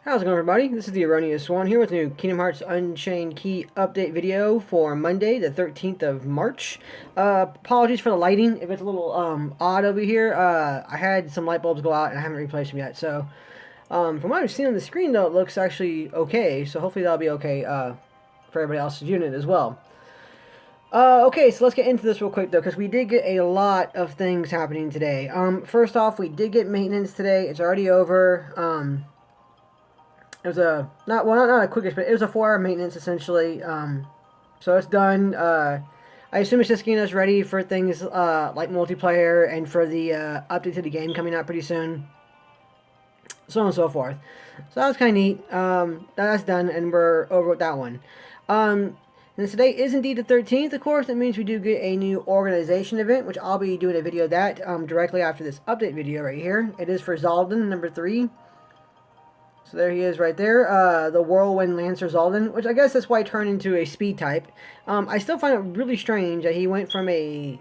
How's it going, everybody? This is the Erroneous One here with a new Kingdom Hearts Unchained Key update video for Monday, the 13th of March. Apologies for the lighting if it's a little odd over here. I had some light bulbs go out and I haven't replaced them yet. So, from what I've seen on the screen, though, it looks actually okay. So hopefully that'll be okay for everybody else's unit as well. Okay, so let's get into this real quick, though, because we did get a lot of things happening today. First off, we did get maintenance today. It's already over. It was a not a quick, but it was a 4-hour maintenance essentially. So it's done. I assume it's just getting us ready for things like multiplayer and for the update to the game coming out pretty soon. So on and so forth. So that was kind of neat. That's done, and we're over with that one. And today is indeed the 13th, of course. That means we do get a new organization event, which I'll be doing a video of that directly after this update video right here. It is for Zaldin, number 3. So there he is right there, the Whirlwind Lancer Zaldin, which I guess that's why he turned into a speed type. I still find it really strange that he went from a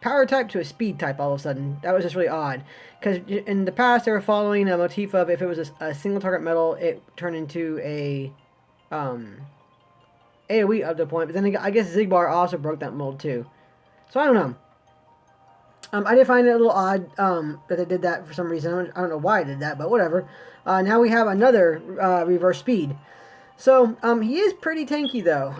power type to a speed type all of a sudden. That was just really odd. Because in the past, they were following a motif of if it was a single target metal, it turned into a AoE up to the point. But then I guess Zigbar also broke that mold too. So I don't know. I did find it a little odd that they did that for some reason. I don't know why I did that, but whatever. Now we have another reverse speed. So he is pretty tanky though.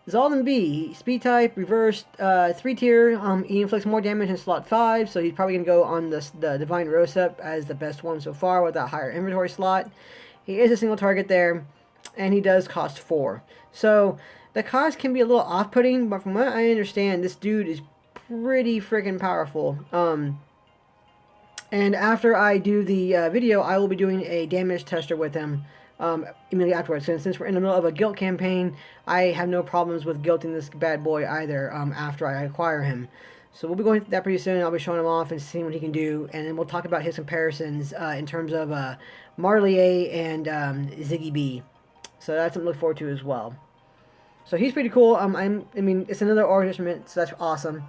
Zaldin B, speed type, reversed, 3-tier. He inflicts more damage in slot 5, so he's probably going to go on the Divine Rosep as the best one so far with that higher inventory slot. He is a single target there, and he does cost 4. So the cost can be a little off-putting, but from what I understand, this dude is pretty freaking powerful. And after I do the video, I will be doing a damage tester with him immediately afterwards. Since we're in the middle of a guilt campaign, I have no problems with guilting this bad boy either after I acquire him. So we'll be going through that pretty soon. I'll be showing him off and seeing what he can do. And then we'll talk about his comparisons in terms of Marlier and Ziggy B. So that's something to look forward to as well. So he's pretty cool. I mean, it's another organization, so that's awesome.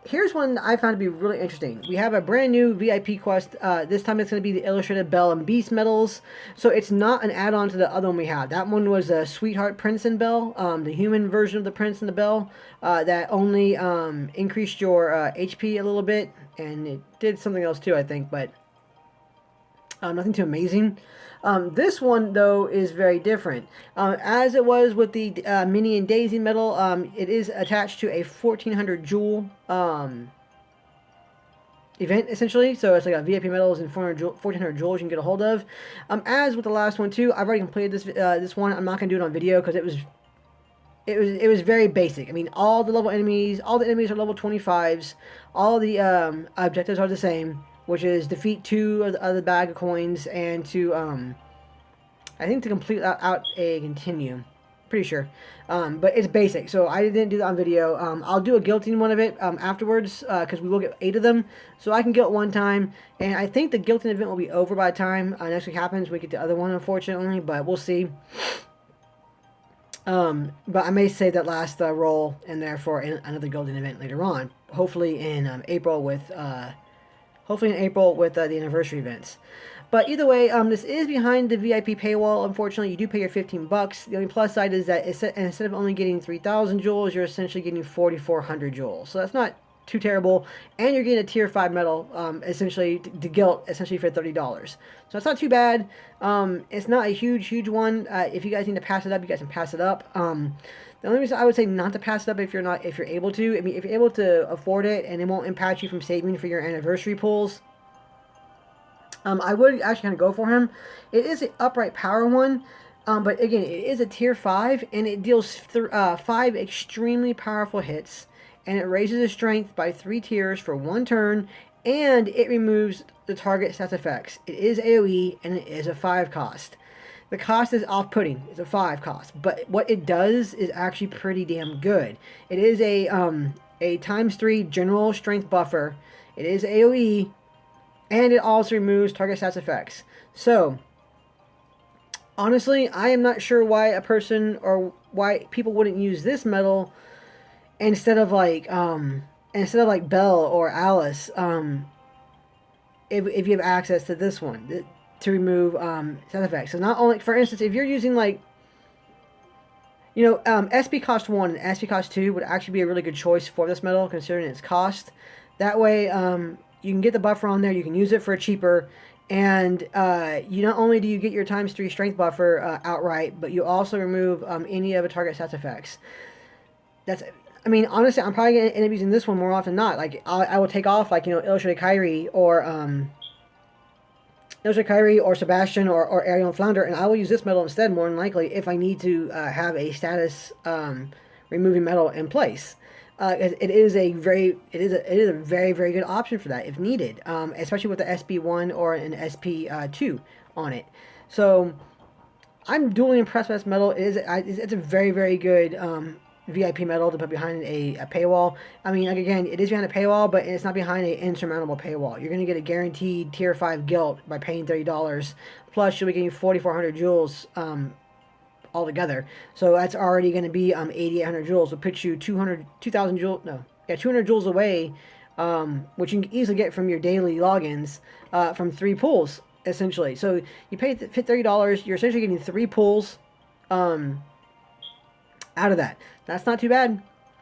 Here's one I found to be really interesting. We have a brand new VIP quest. This time it's going to be the Illustrated Belle and Beast medals. So it's not an add-on to the other one we had. That one was a Sweetheart Prince and Belle, the human version of the Prince and the Belle, that only increased your HP a little bit, and it did something else too, I think, but nothing too amazing. This one, though, is very different. As it was with the Minnie and Daisy medal, it is attached to a 1400 jewel event, essentially. So it's like a VIP medals and 1400 jewels you can get a hold of. As with the last one, too, I've already completed this one. I'm not going to do it on video because it was very basic. I mean, all the enemies are level 25s. All the objectives are the same, which is defeat 2 of the bag of coins and to, I think to complete out a continue. Pretty sure. But it's basic, so I didn't do that on video. I'll do a guilting one of it afterwards, because we will get 8 of them. So I can guilt one time, and I think the guilting event will be over by the time next week happens. We get the other one, unfortunately, but we'll see. But I may save that last roll in there for another guilting event later on. Hopefully in April with... the anniversary events. But either way, this is behind the VIP paywall. Unfortunately, you do pay your 15 bucks. The only plus side is that instead of only getting 3,000 jewels, you're essentially getting 4,400 jewels. So that's not too terrible. And you're getting a tier 5 medal, essentially, to guilt, essentially for $30. So that's not too bad. It's not a huge one. If you guys need to pass it up, you guys can pass it up. The only reason I would say not to pass it up if you're able to. I mean, if you're able to afford it and it won't impact you from saving for your anniversary pulls, I would actually kind of go for him. It is an upright power one, but again, it is a tier 5 and it deals 5 extremely powerful hits, and it raises his strength by 3 tiers for 1 turn, and it removes the target stats effects. It is AoE and it is a 5 cost. The cost is off-putting. It's a 5 cost. But what it does is actually pretty damn good. It is a ×3 general strength buffer. It is AoE. And it also removes target stats effects. So, honestly, I am not sure why a person or why people wouldn't use this medal instead of like Belle or Alice. If you have access to this one. to remove sound effects. So not only, for instance, if you're using like, you know, SP cost 1 and SP cost 2 would actually be a really good choice for this medal considering its cost. That way, you can get the buffer on there, you can use it for cheaper, and you not only do you get your ×3 strength buffer outright, but you also remove any of a target stats effects. That's, I mean, honestly, I'm probably going to end up using this one more often than not. Like, I will take off, like, you know, Illustrated Kyrie or Sebastian or Ariel Flounder, and I will use this medal instead, more than likely, if I need to have a status removing medal in place. It is a very good option for that if needed, especially with the SB1 or an SP2 on it. So I'm duly impressed with this medal. It's a very good VIP medal to put behind a paywall. I mean, like, again, it is behind a paywall, but it's not behind an insurmountable paywall. You're going to get a guaranteed tier 5 gilt by paying $30. Plus, you'll be getting 4,400 jewels altogether. So that's already going to be 8,800 jewels. It'll put you 2,000 jewels. No, yeah, 200 jewels away, which you can easily get from your daily logins from 3 pulls, essentially. So you pay $30. You're essentially getting 3 pulls out of that. That's not too bad.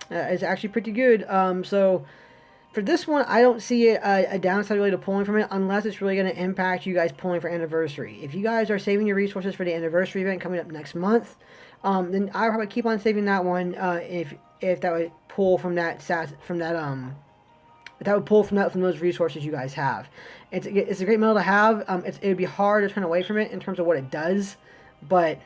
It's actually pretty good. So for this one, I don't see a downside really to pulling from it unless it's really going to impact you guys pulling for anniversary. If you guys are saving your resources for the anniversary event coming up next month, then I would probably keep on saving that one. If that would pull from that from those resources you guys have. It's a great medal to have. It would be hard to turn away from it in terms of what it does, but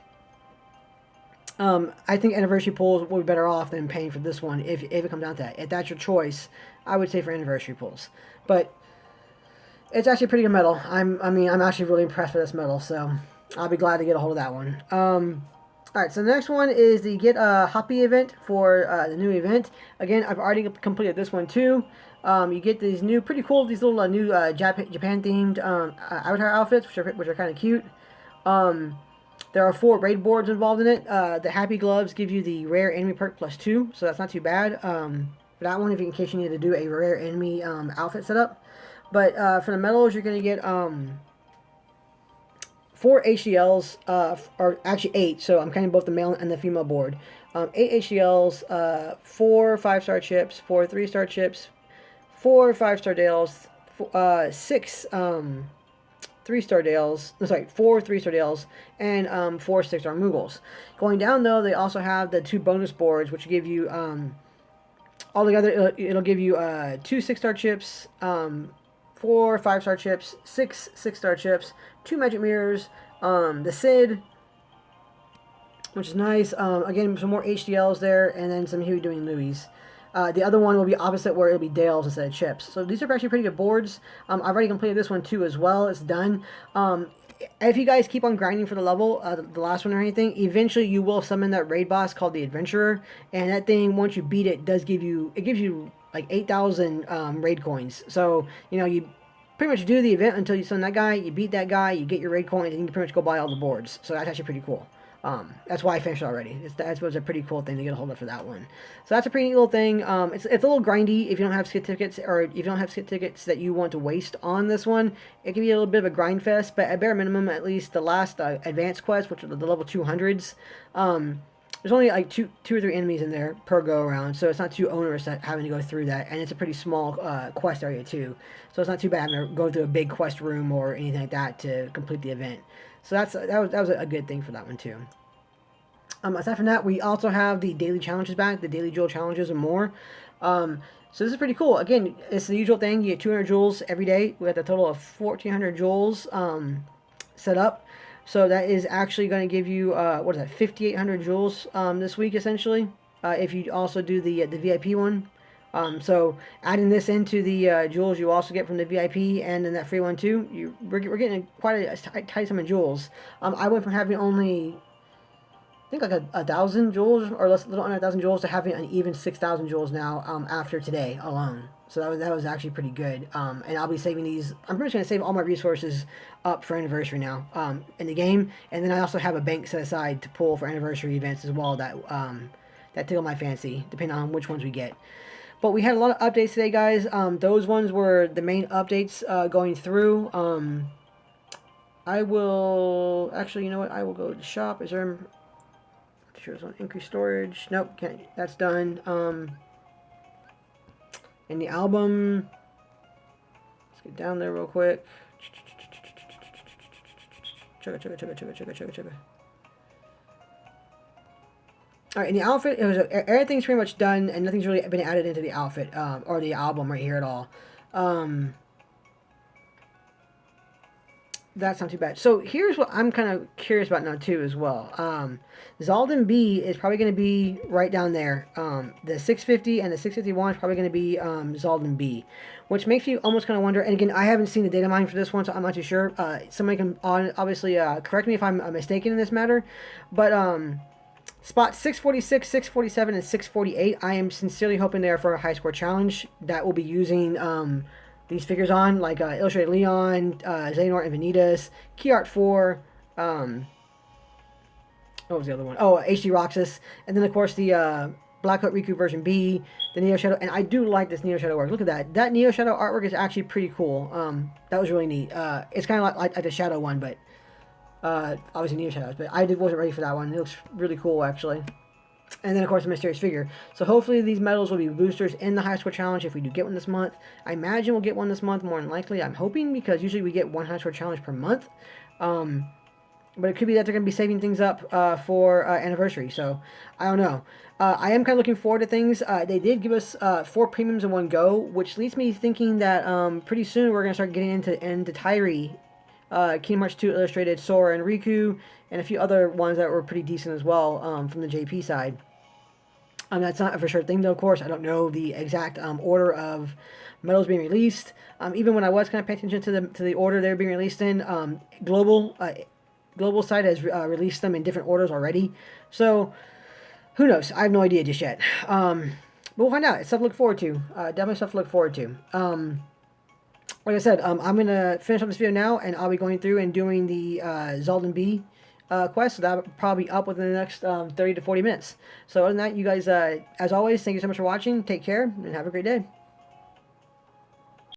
I think anniversary pulls will be better off than paying for this one if it comes down to that. If that's your choice, I would say for anniversary pulls. But it's actually a pretty good medal. I'm actually really impressed with this medal, so I'll be glad to get a hold of that one. Alright, so the next one is the Get a Hoppy event for the new event. Again, I've already completed this one too. You get these new, pretty cool, these little new Japan-themed avatar outfits, which are kind of cute. There are 4 raid boards involved in it. The Happy Gloves give you the rare enemy perk +2, so that's not too bad. For that one, in case you need to do a rare enemy outfit setup. But for the medals, you're going to get 4 HDLs, or actually 8, so I'm counting both the male and the female board. 8 HDLs, 4 5-star chips, 4 3-star chips, 4 5-star Dales, 6 3-star Dales, sorry, 4 3-star Dales, and 4 6-star Moogles. Going down, though, they also have the 2 bonus boards, which give you, altogether, it'll give you 2 6-star chips, 4 5-star chips, 6 6-star chips, 2 magic mirrors, the Sid, which is nice, again, some more HDLs there, and then some Huey doing Louis. The other one will be opposite, where it'll be Dales instead of chips. So these are actually pretty good boards. I've already completed this one too as well. It's done. If you guys keep on grinding for the level, the last one or anything, eventually you will summon that raid boss called the Adventurer. And that thing, once you beat it, gives you like 8,000 raid coins. So, you know, you pretty much do the event until you summon that guy, you beat that guy, you get your raid coins, and you can pretty much go buy all the boards. So that's actually pretty cool. That's why I finished it already. That was a pretty cool thing to get a hold of for that one. So that's a pretty neat little thing. It's a little grindy if you don't have skip tickets, or if you don't have skip tickets that you want to waste on this one. It can be a little bit of a grind fest, but at bare minimum, at least the last advanced quest, which are the level 200s, there's only like 2 or 3 enemies in there per go around, so it's not too onerous having to go through that, and it's a pretty small quest area too, so it's not too bad to go through a big quest room or anything like that to complete the event. So that was a good thing for that one too. Aside from that, we also have the daily challenges back, the daily jewel challenges and more. So this is pretty cool. Again, it's the usual thing. You get 200 jewels every day. We have a total of 1,400 jewels set up. So that is actually going to give you, 5,800 jewels this week, essentially, if you also do the VIP one. So adding this into the jewels you also get from the VIP and then that free one too, we're getting quite a tight sum of jewels. I went from having only, I think, like 1,000 jewels, or less, a little under 1,000 jewels, to having an even 6,000 jewels now after today alone. So that was actually pretty good. And I'll be saving these. I'm pretty much going to save all my resources up for anniversary now in the game. And then I also have a bank set aside to pull for anniversary events as well that tickle my fancy, depending on which ones we get. But we had a lot of updates today, guys. Those ones were the main updates going through. I will actually. You know what? I will go to shop. Is there? Sure, it's on increased storage. Nope, can't. That's done. In the album, let's get down there real quick. Chugga, chugga, chugga, chugga, chugga, chugga, chugga. All right, in the outfit, everything's pretty much done, and nothing's really been added into the outfit or the album right here at all. Um, that's not too bad. So here's what I'm kind of curious about now too as well. Zaldin B is probably going to be right down there. The 650 and the 651 is probably going to be Zaldin B, which makes you almost kind of wonder. And again, I haven't seen the data mine for this one, so I'm not too sure. Somebody can obviously correct me if I'm mistaken in this matter, but spot 646, 647, and 648, I am sincerely hoping they are for a high score challenge that will be using these figures on, like Illustrated Leon, Xehanort and Vanitas, Key Art 4, what was the other one? Oh, HD Roxas, and then of course the Black Hook Riku version B, the Neo Shadow, and I do like this Neo Shadow work. Look at that. That Neo Shadow artwork is actually pretty cool. That was really neat. It's kind of like the Shadow one, but obviously Neo Shadows, but wasn't ready for that one. It looks really cool, actually. And then, of course, the Mysterious Figure. So hopefully these medals will be boosters in the High Score Challenge if we do get one this month. I imagine we'll get one this month more than likely. I'm hoping, because usually we get one High Score Challenge per month. But it could be that they're going to be saving things up for anniversary. So, I don't know. I am kind of looking forward to things. They did give us 4 premiums in one go, which leads me thinking that pretty soon we're going to start getting into Tyree, Kingdom Hearts 2 Illustrated, Sora and Riku, and a few other ones that were pretty decent as well from the JP side. That's not a for sure thing, though, of course. I don't know the exact order of medals being released. Even when I was kind of paying attention to the order they're being released in, Global side has released them in different orders already. So, who knows? I have no idea just yet. But we'll find out. It's stuff to look forward to. Definitely stuff to look forward to. Like I said, I'm going to finish up this video now, and I'll be going through and doing the Zaldin B quest, so that'll probably be up within the next 30 to 40 minutes. So other than that, you guys, as always, thank you so much for watching. Take care, and have a great day.